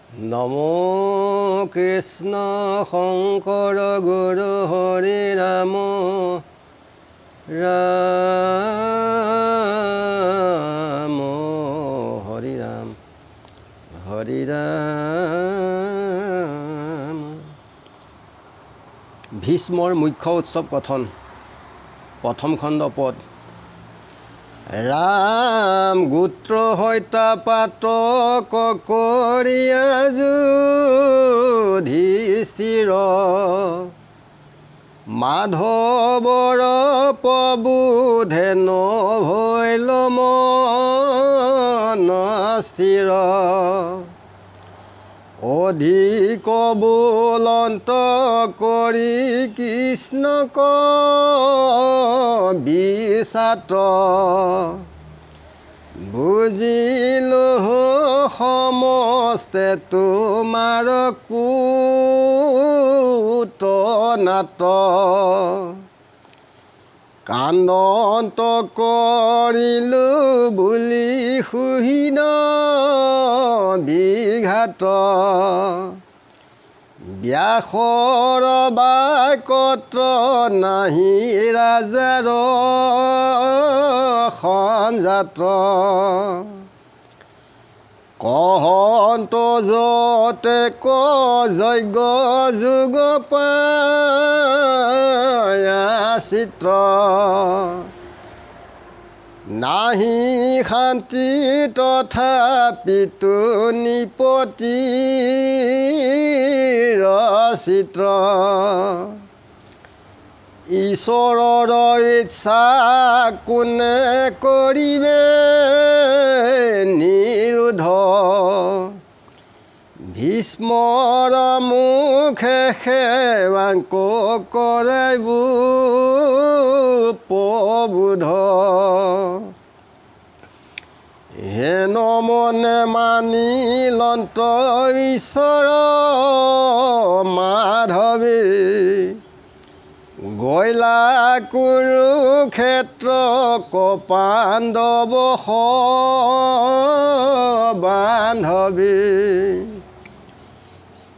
নমো কৃষ্ণ শংকৰ গুৰু হৰি ৰাম ৰাম হৰি ৰাম হৰি ৰাম। ভীষ্মৰ মুখ্য উৎসৱ কথন প্ৰথম খণ্ড পদ। ৰাম গোত্ৰ হত্যা পাতক কৰিয়া যুধিষ্ঠিৰ, মাধৱৰ প্ৰবোধে নভৈল মন স্থিৰ, অধিক বুলন্ত কৰি কৃষ্ণক বিচাত, বুজিলো সমস্তে তোমাৰ কুত নাট, কান্দন্ত কৰিলো বুলি সুহীন বিঘাত, ব্যাসৰ বাক্যত নাহি ৰাজাৰ সঞ্জাত, কহন্ত যতে যজ্ঞ যুগ পায়া চিত্ৰ, নাহি শান্তি তথাপিতো নিপতিৰ চিত্ৰ, ঈশ্বৰৰ ইচ্ছা কোনে কৰিবে নিৰোধ, ভীষ্মৰ মুখে সেৱাঙ্ক কৰাইব প্ৰবোধ, হেন মনে মানিলন্ত ঈশ্বৰ মাধৱে, গৈলা কুৰুক্ষেত্ৰ পাণ্ডৱ বান্ধৱী,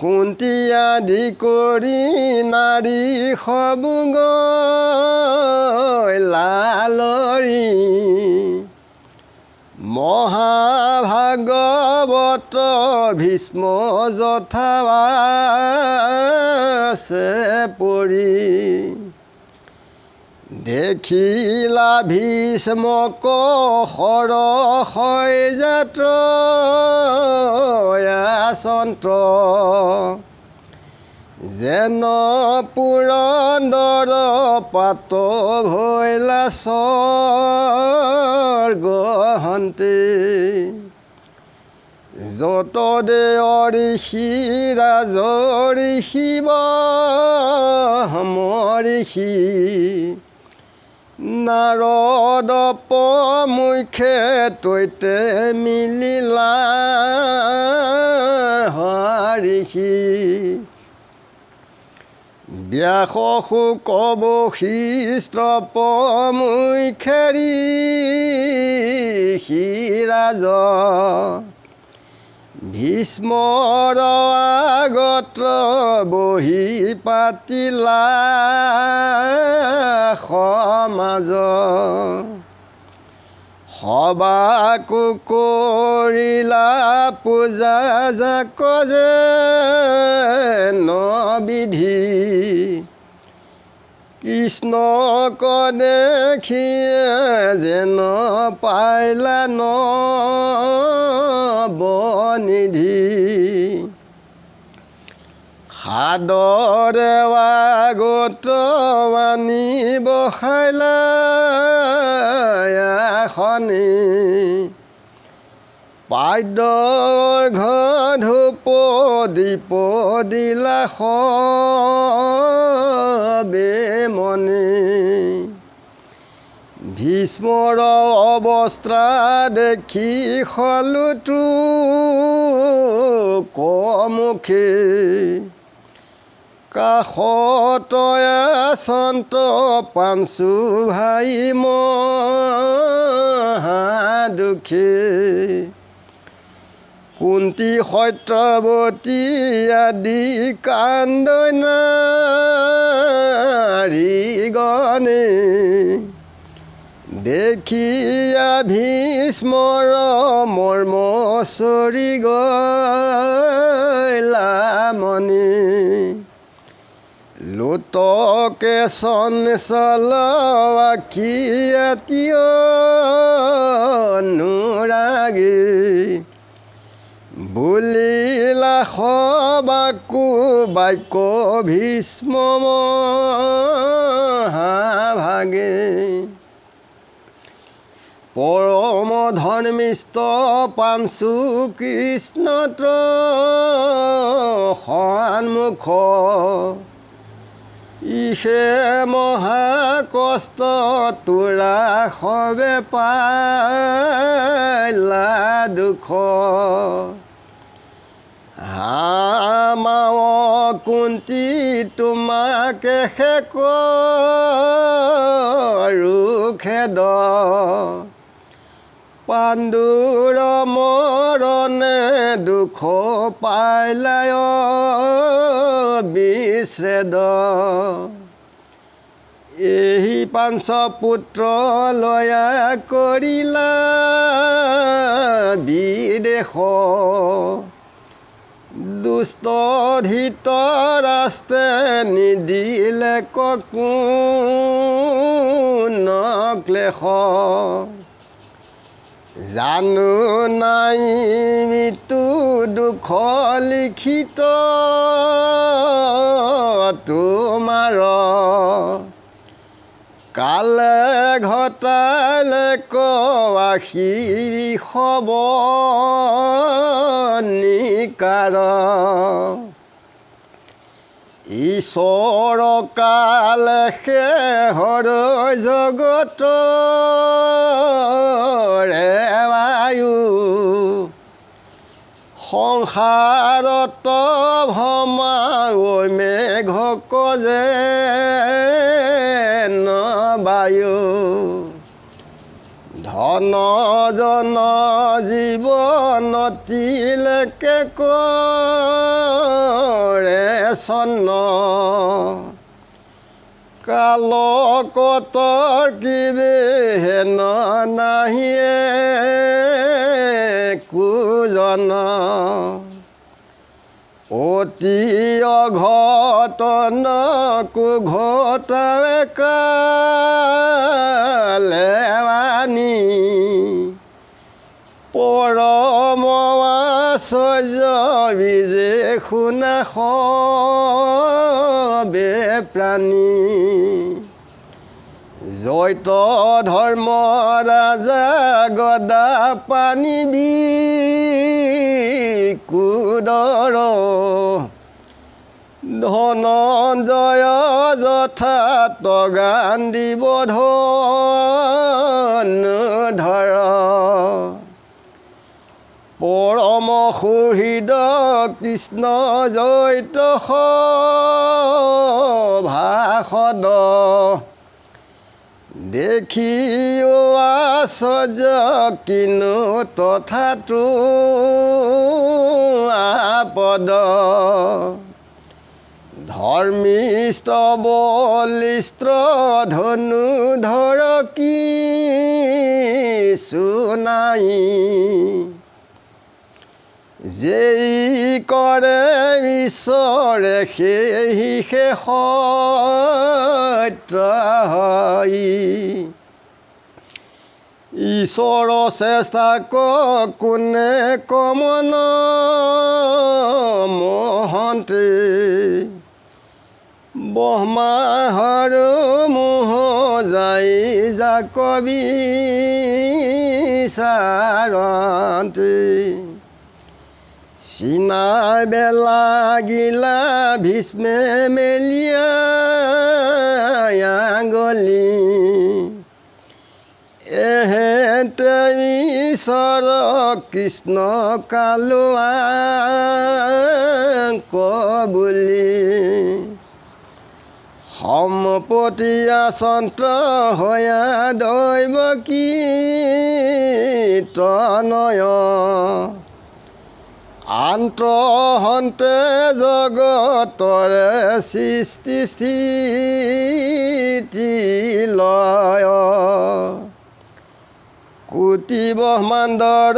কুন্তি আদি কৰি নাৰী সবু লালৰি, মহাভাগৱত ভীষ্ম যথাবাছে পৰি, দেখিলা ভীষ্মক সৰহৈ জাত আচন্ত, যেন পুৰন্দৰ পাত ভৈলা স্বৰ্গহন্তে, যত ঋষি ৰাজ ঋষি ঋষি, নাৰদ প্ৰমুখে তৈতে মিলিলা ঋষি, ব্যাস শুক বশিষ্ঠ প্ৰমুখে ঋষি ৰাজ, ভীষ্মৰ আগত বহি পাতিলা সমাজ, সবাকো কৰিলা পূজা যাক যে নবিধি, কৃষ্ণক দেখিয়ে যেন পাইলা নবনিধি, সাদৰে আগত আনি বহাইলা আসনে, পাদ্য ধূপ দীপ দিলা সবে মনে, ভীষ্মৰ অৱস্থা দেখি হলোতো কমুখে, কাষত আচন্ত পাঞ্চু ভাই মহা দুখে, কুন্তী সত্যৱতী আদি কান্দই নাৰীগণে দেখিয়া ভীষ্মৰ মৰ্ম চৰি গলা মনি লোতকে চঞ্চল আখি আতিয় অনুৰাগী বুলিলা সবাকো বাক্য ভীষ্ম মহাভাগে পৰম ধৰ্মিষ্ঠ পাঞ্চু কৃষ্ণত্ৰ সন্মুখ ইহে মহাকষ্ট তোৰা সবে পাইলা দুখ হামাৱ কুন্তী তোমাকে শেক খেদ পাণ্ডুৰ মৰণে দুখ পাইলায় বিচ্ছেদ এই পাঞ্চ পুত্ৰ লয়া কৰিলা বিদেশ দুষ্ট ধৃতৰাষ্ট্ৰে নিদিলে কোনো ক্লেশ জানো নাই মৃত্যু দুখ লিখিত তোমাৰ কালে ঘটালে আশী খবনিকাৰ ঈশ্বৰ কালে শেহৰ জগত বায়ু সংসাৰত ভমাও মেঘক যে বায়ু ধন জন জীৱনতিলেকে কৰে চন্ন কালকতৰ কিবে হেন নাহিয়ে কুজন অতি অঘটন কুঘটাৱে কালে বাণী পৰম আশ্চৰ্য বিজে শুনা সবে প্ৰাণী জয়ত ধৰ্ম ৰাজা গদা পানী বিকুদৰ ধনঞ্জয় যথা তগান দিব ধনুধৰ পৰম সুহৃদ কৃষ্ণ জয়ত ভাষদ দেখি আশ্চৰ্য কিনো তথাতো আপদ ধৰ্মিষ্ঠ বলিষ্ঠ ধনুধৰ কিছু নাই যেই কৰে ঈশ্বৰে সেই শেষ ঈশ্বৰ চেষ্টা কোনে কমন মহন্তে ব্ৰহ্মাহৰ মোহ যাই জাকবি চাৰন্তে চিনাই বেলা গিলা ভীষ্মে মেলিয়া গলি এহেতে ঈশ্বৰ কৃষ্ণ কালোৱা বুলি সম্পত্তিয়া চন্ত্ৰ হয়া দৈৱ কি তনয় আন্তঃহন্তে জগতৰে সৃষ্টি স্থিতি লয় কোটি ব্ৰহ্মাণ্ডৰ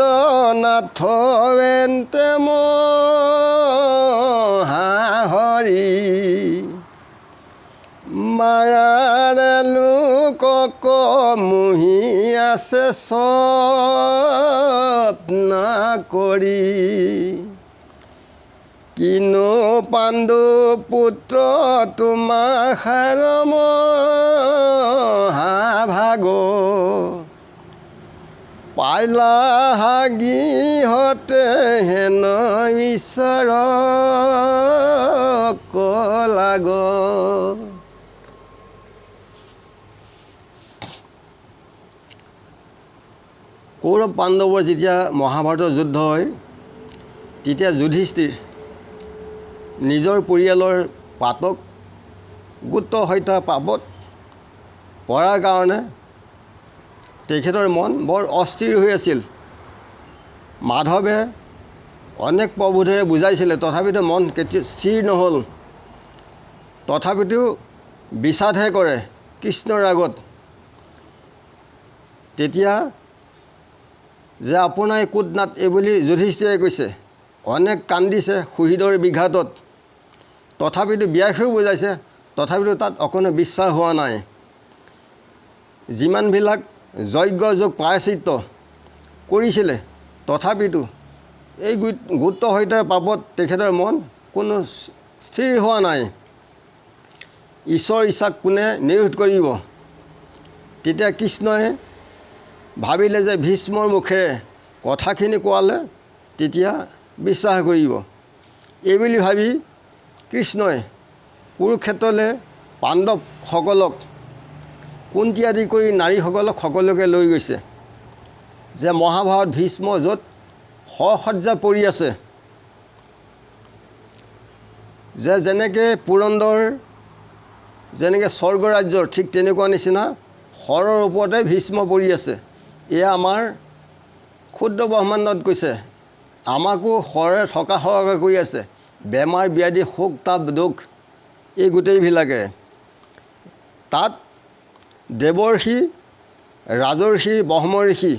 নাথ এন্তে মহাহৰি মায়াৰে লোকক মুহি আছে স্বপ্ন কৰি কিনো পাণ্ডু পুত্ৰ তোমাৰ শাৰম মহাভাগ পাইলা হাগিহঁতে হেন ঈশ্বৰক লাগ কৌৰৱ পাণ্ডৱৰ যেতিয়া মহাভাৰতৰ যুদ্ধ হয় তেতিয়া যুধিষ্ঠিৰ নিজৰ পৰিয়ালৰ পাতক গুপ্ত হত্যাৰ পাপত পৰাৰ কাৰণে তেখেতৰ মন বৰ অস্থিৰ হৈ আছিল। মাধৱে অনেক প্ৰবোধেৰে বুজাইছিলে, তথাপিতো মন কেতিয়া স্থিৰ নহ'ল। তথাপিতো বিষাদহে কৰে কৃষ্ণৰ আগত। তেতিয়া যে আপোনাৰ কুট নাট এইবুলি যুধিষ্ঠিৰে কৈছে, অনেক কান্দিছে শহীদৰ বিঘাতত, তথাপিতো ব্যাসেও বুজাইছে, তথাপিতো তাত অকণো বিশ্বাস হোৱা নাই। যিমানবিলাক যজ্ঞ যোগ প্ৰায়শ্চিত্ত কৰিছিলে তথাপিতো এই গুপ্ত হত্যাৰ পাপত তেখেতৰ মন কোনো স্থিৰ হোৱা নাই। ঈশ্বৰ ইচ্ছাক কোনে নিৰোধ কৰিব? তেতিয়া কৃষ্ণই ভাবিলে যে ভীষ্মৰ মুখেৰে কথাখিনি কোৱালে তেতিয়া বিশ্বাস কৰিব। এইবুলি ভাবি কৃষ্ণই কুৰুক্ষেত্ৰলৈ পাণ্ডৱসকলক কুন্তি আদি কৰি নাৰীসকলক সকলোকে লৈ গৈছে যে মহাভাৰত ভীষ্ম য'ত শয্যা পৰি আছে, যে যেনেকৈ পুৰন্দৰ যেনেকৈ স্বৰ্গৰাজ্যৰ ঠিক তেনেকুৱা নিচিনা শৰৰ ওপৰতে ভীষ্ম পৰি আছে। এয়া আমাৰ ক্ষুদ্ৰ ব্ৰহ্মাণ্ডত কৈছে, আমাকো শৰে থকা সৰকা কৰি আছে, বেমাৰ ব্যাধি শোক তাপ দুখ এই গোটেইবিলাকে। তাত দেৱৰ্ষি ৰাজৰ্ষি ব্ৰহ্ম ঋষি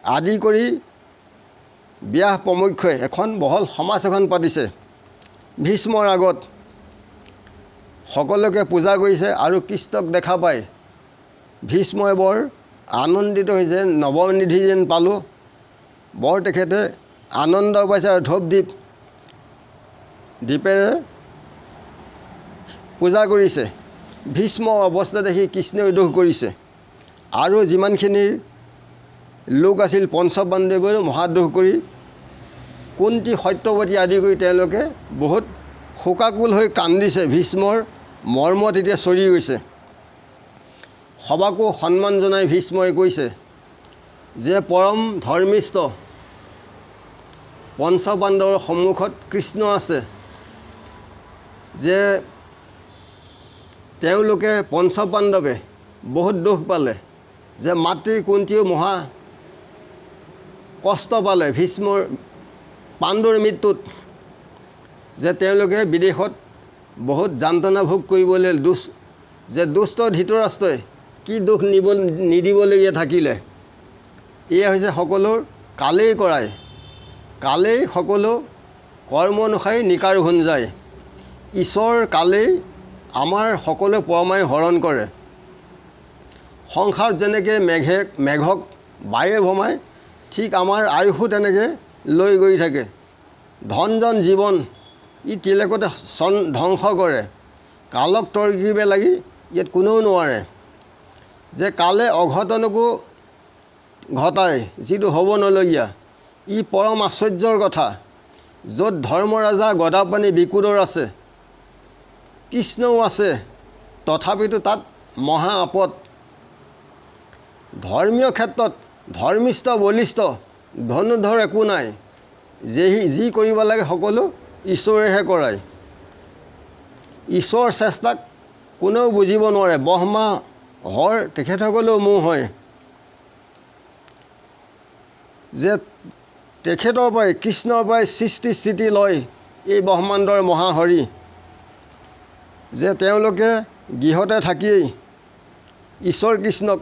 আদি কৰি ব্যাস প্ৰমুখ্যই এখন বহল সমাজ এখন পাতিছে। ভীষ্মৰ আগত সকলোকে পূজা কৰিছে আৰু কৃষ্ণক দেখা পায় ভীষ্মই বৰ আনন্দিত হৈছে, নৱনিধি যেন পালোঁ, বৰ তেখেতে আনন্দ পাইছে আৰু ধূপ দীপেৰে পূজা কৰিছে। ভীষ্মৰ অৱস্থা দেখি কৃষ্ণই দোষ কৰিছে আৰু যিমানখিনি লোক আছিল পঞ্চপাণ্ডৱেও মহাদোষ কৰি কুন্তি সত্যৱতী আদি কৰি তেওঁলোকে বহুত শোকাকুল হৈ কান্দিছে। ভীষ্মৰ মৰ্ম তেতিয়া চৰি গৈছে। সবাকো সন্মান জনাই ভীষ্মই কৈছে যে পৰম ধৰ্মিষ্ঠ পঞ্চপাণ্ডৱৰ সন্মুখত কৃষ্ণ আছে, যে তেওঁলোকে পঞ্চপাণ্ডৱে বহুত দুখ পালে, যে মাতৃ কুন্তীও মহা কষ্ট পালে ভীষ্মৰ পাণ্ডুৰ মৃত্যুত, যে তেওঁলোকে বিদেশত বহুত যান্ত্ৰণা ভোগ কৰিবলৈ যে দুষ্ট ধৃতৰাষ্ট্ৰই কি দুখ নিদিবলগীয়া থাকিলে। এয়া হৈছে সকলোৰ কালেই কৰাই, কালেই সকলো কৰ্ম অনুসাৰে নিকাৰ হোন যায়। ঈশ্বৰ কালেই আমাৰ সকলো পৰমাই হৰণ কৰে। সংসাৰত যেনেকৈ মেঘক বায়ে ভমায়, ঠিক আমাৰ আয়ুসো তেনেকৈ লৈ গৈ থাকে। ধন জীৱন ই তিলেকতে ধ্বংস কৰে। কালক তৰ্কিব লাগি ইয়াত কোনেও নোৱাৰে। যে কালে অঘটনকো ঘটায়, যিটো হ'ব নলগীয়া, ই পৰম আশ্চৰ্যৰ কথা। য'ত ধৰ্মৰাজা গদাপাণি বিকুদৰ আছে, কৃষ্ণও আছে, তথাপিতো তাত মহা আপদ। ধৰ্মীয় ক্ষেত্ৰত ধৰ্মিষ্ঠ বলিষ্ঠ ধনুধৰ একো নাই, যি কৰিব লাগে সকলো ঈশ্বৰেহে কৰায়। ঈশ্বৰৰ চেষ্টাক কোনেও বুজিব নোৱাৰে। ব্ৰহ্মা হৰ তেখেতসকলেও মোহ হয়, যে তেখেতৰ পৰাই কৃষ্ণৰ পৰাই সৃষ্টি স্থিতি লয় এই ব্ৰহ্মাণ্ডৰ মহাহৰি, যে তেওঁলোকে গৃহতে থাকিয়েই ঈশ্বৰ কৃষ্ণক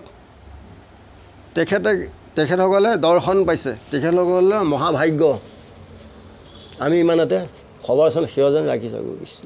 তেখেতসকলে দৰ্শন পাইছে। তেখেতসকলে মহাভাগ্য। আমি ইমানতে খবৰচোন সেৱা যেন ৰাখিছোঁ কৃষ্ণ।